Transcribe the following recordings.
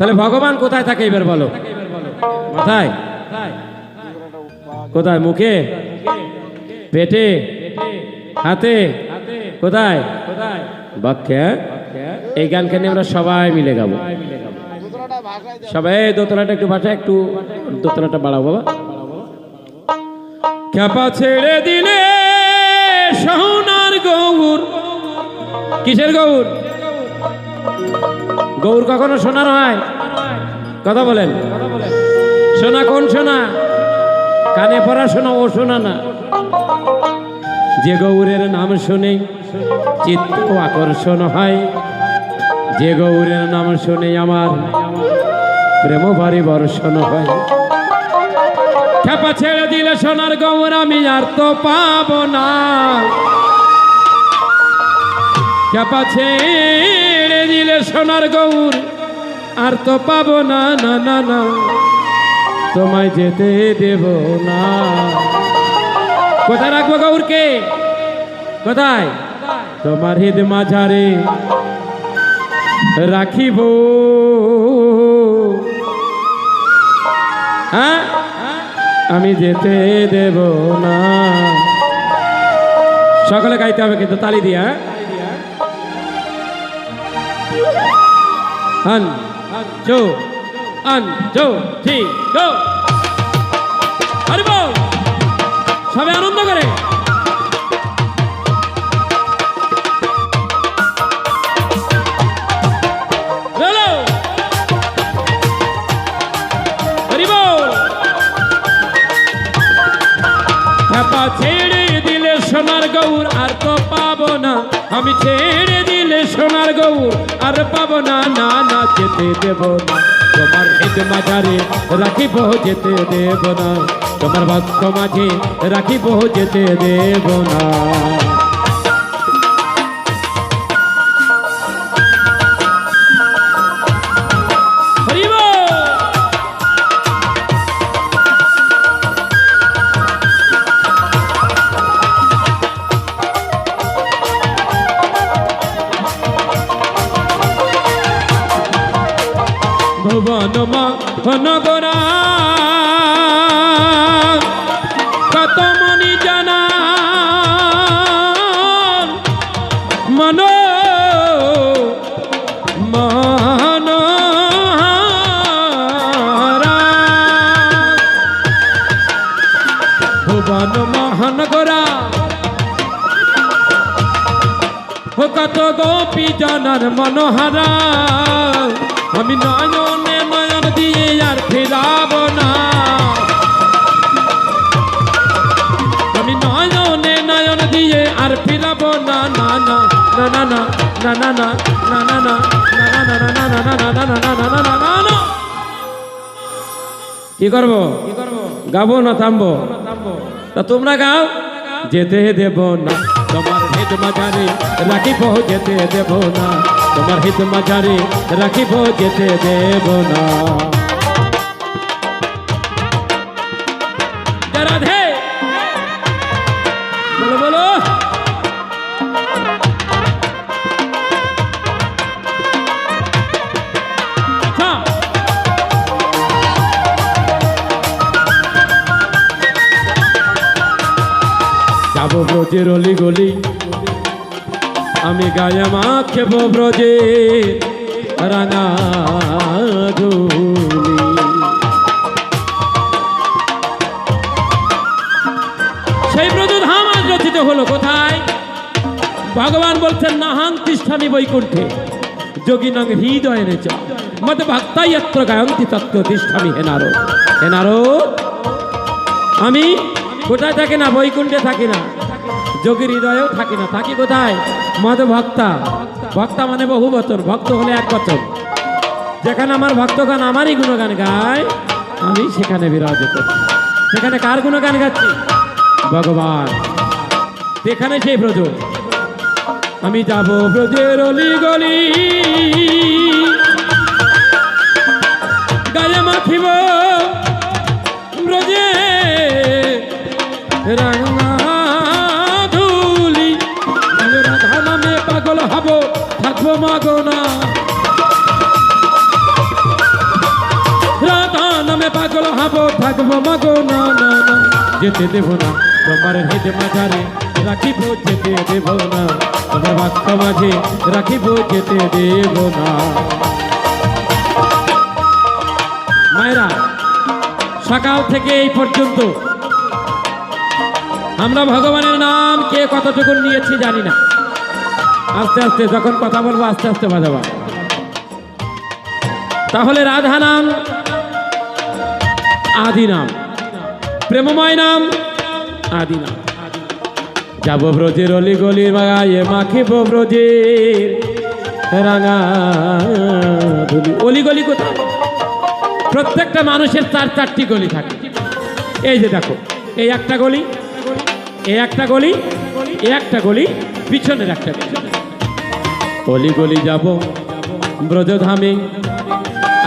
তাহলে ভগবান কোথায় থাকে এবার বলো? মাথায়? কোথায়? মুখে, পেটে, হাতে, কোথায়? বাক্যে। এই গানকে নিয়ে আমরা সবাই মিলে গাবো। সবাই দোতলাটা একটু ভাষা, একটু দোতলাটা বাড়াও বাবা। খ্যাপা ছেড়ে দিলে সোনার গৌর। কিসের গৌর? গৌর কখনো সোনার হয়? কথা বলেন। সোনা কোন সোনা? কানে পড়া সোনা, ও সোনা না। যে গৌরের নাম শুনে চিত্ত আকর্ষণ হয়, যে গৌরের নাম শুনে আমার প্রেম ভারী বর্ষণ হয়। খ্যাপা ছেড়ে দিলে সোনার গৌর আমি আর তো পাবো না। খ্যাপা ছেড়ে দিলে সোনার গৌর আর তো পাবো না, না না না, তোমায় যেতে দেব না। কোথায় রাখবো গৌরকে? কোথায়? তোমার হৃদ মাঝারে রাখিব। হ্যাঁ, আমি যেতে দেব না। সকলে গাইতে হবে কিন্তু তালি দিয়া। One, two, one, two, three, go! হরিবল! সবাই আনন্দ করে। হরিবল! খ্যাপা ছেড়ে দিলে সোনার গৌর আর তো পাবো না। আমি ছেড়ে দিলে সোনার গৌর আর পাবো না, না না, যেতে দেব না। তোমার হৃদ মাঝারে রাখিব, যেতে দেব না। তোমার ভক্ত মাঝে রাখিব, যেতে দেব না। ভুবন মনগরা কত মনি জানা মন মনোহরা। ভুবন মহানগরা কত গোপী জানার মনোহরা। আমি নয়নে নয়ন দিয়ে আর ফিরাব না। আমি নয়নে নয়ন দিয়ে আর ফিরাব না, না না না না না না না না না না না। কি করবো? গাবো না থামবো? তা তোমরা গাও। যেতে দেব না। তোমার হৃদ মাঝারে রাখিব, যেতে দেব না। তোমার হৃদ মাঝারে রাখিব, যেতে দেব না। রাধে বলো বলো। যাবো ব্রজের অলি গলি, আমি গায়ে মাখব ব্রজে রাঙা ধুলি। সেই ব্রজধাম আজ রচিত হলো কোথায়? ভগবান বলছেন নাহাং তিষ্ঠামি বৈকুণ্ঠে যোগিনাং হৃদয়ে চ মদ ভক্তাই অত্র গায়ন্তি তত্ত্ব তিষ্ঠামি। হে নারদ, হে নারদ, আমি কোথায় থাকি না? বৈকুণ্ঠে থাকি না, যোগীর হৃদয়েও থাকি না। থাকি কোথায়? মদ ভক্তা। ভক্তা মানে বহু বচন, ভক্ত হলে এক বচন। যেখানে আমার ভক্তগণ আমারই গুণগান গায়, আমি সেখানে বিরাজিত। সেখানে কার গুণগান গাচ্ছি? ভগবান। সেখানে সেই ব্রজ। আমি যাব ব্রজের অলি গলি, গায়ে মাখিব ব্রজে রাঙা ধুলি। রাধা নামে পাগল হব, থাকবো মাগো না। থাকবো মাগো না না না, যেতে দেব না তোমার হেদ মাঝারে, রাখিব যেতে দেব না তোমার বাক্য মাঝে, রাখিব যেতে দেব না। মায়েরা, সকাল থেকে এই পর্যন্ত আমরা ভগবানের নাম কে কতটুকু নিয়েছি জানি না। আস্তে আস্তে যখন কথা বলবো আস্তে আস্তে বাজাবা। তাহলে রাধা নাম আদি নাম, প্রেমময় নাম আদি নাম। যাব ব্রজের অলি গলি গায়ে মাখিব ব্রজের রাঙা ধুলি। অলি গলি কোথায়? প্রত্যেকটা মানুষের চারটি গলি থাকে। এই যে দেখো, এই একটা গলি, এই একটা গলি, এই একটা গলি, পিছনের একটা গলি। অলি গলি যাব ব্রজধামে,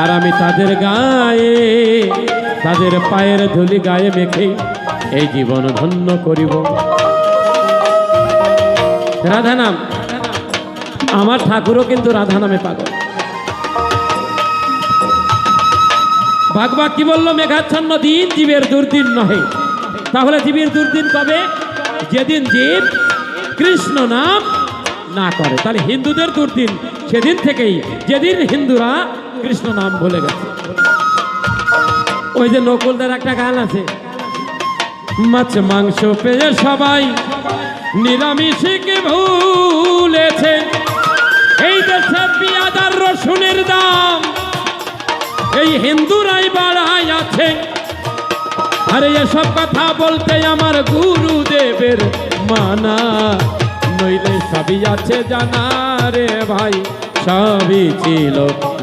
আর আমি তাদের গায়ে, তাদের পায়ের ধুলি গায়ে মেখে এই জীবন ধন্য করিব। রাধা নাম, আমার ঠাকুরও কিন্তু রাধা নামে পাগল। ভাগবত কি বললো? মেঘাচ্ছন্ন দিন জীবের দুর্দিন নহে। তাহলে জীবের দুর্দিন কবে? যেদিন জীব কৃষ্ণ নাম না করে। তাহলে হিন্দুদের দুর্দিন সেদিন থেকেই, যেদিন হিন্দুরা কৃষ্ণ নাম ভুলে গেছে। ওই যে নকুলদার একটা গান আছে, মাছ মাংস পেয়ে সবাই নিরামিষকে ভুলেছে, এই দেশে পেঁয়াজ আর রসুনের দাম এই হিন্দুরাই বাড়াই আছে। আরে এসব কথা বলতে আমার গুরুদেবের মানা, নইলে সবই আছে জানা রে ভাই, সবই ছিল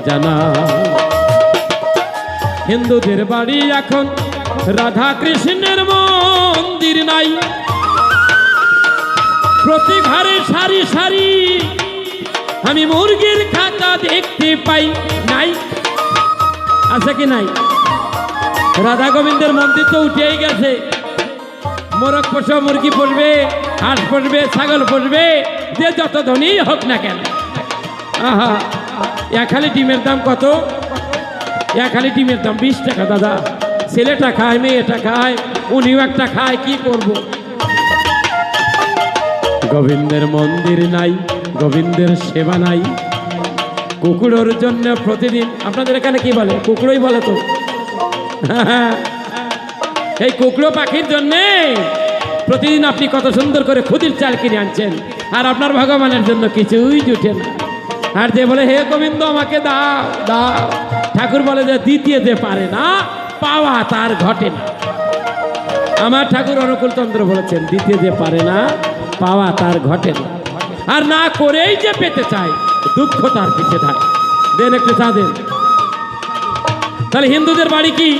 জানা। হিন্দুদের বাড়ি এখন রাধা কৃষ্ণের মন্দির নাই, প্রতি ঘরে সারি সারি আমি মুরগির খাঁচা দেখতে পাই। নাই? আছে কি নাই? রাধা গোবিন্দের মন্দির তো উঠেই গেছে। মোরগ পোষো, মুরগি পোষবে, হাঁস পোষবে, ছাগল পোষবে, যে যত ধনী হোক না কেন। আহা, এক খালি ডিমের দাম কত? এক খালি ডিমের দাম 20 টাকা। দাদা, ছেলেটা খায়, মেয়েটা খায়, উনিও একটা খায়, কি করব? গোবিন্দের মন্দির নাই, গোবিন্দের সেবা নাই। কুকুরের জন্য প্রতিদিন, আপনাদের এখানে কি বলে? কুকুরই বলে তো। এই কুকুর পাখির জন্য প্রতিদিন আপনি কত সুন্দর করে খুদির চাল কিনে আনছেন, আর আপনার ভগবানের জন্য কিছুই জুটে না। আর যে বলে হে গোবিন্দ আমাকে দাও দাও, ঠাকুর বলে যে দিতে যে পারে না, পাওয়া তার ঘটে না। আমার ঠাকুর অনুকূল চন্দ্র বলেছেন, দিতে যে পারে না, পাওয়া তার ঘটে না। আর না করেই যে পেতে চায়, দুঃখ তার পিছে থাকে। দেন একটু চা দেন। তাহলে হিন্দুদের বাড়ি কি?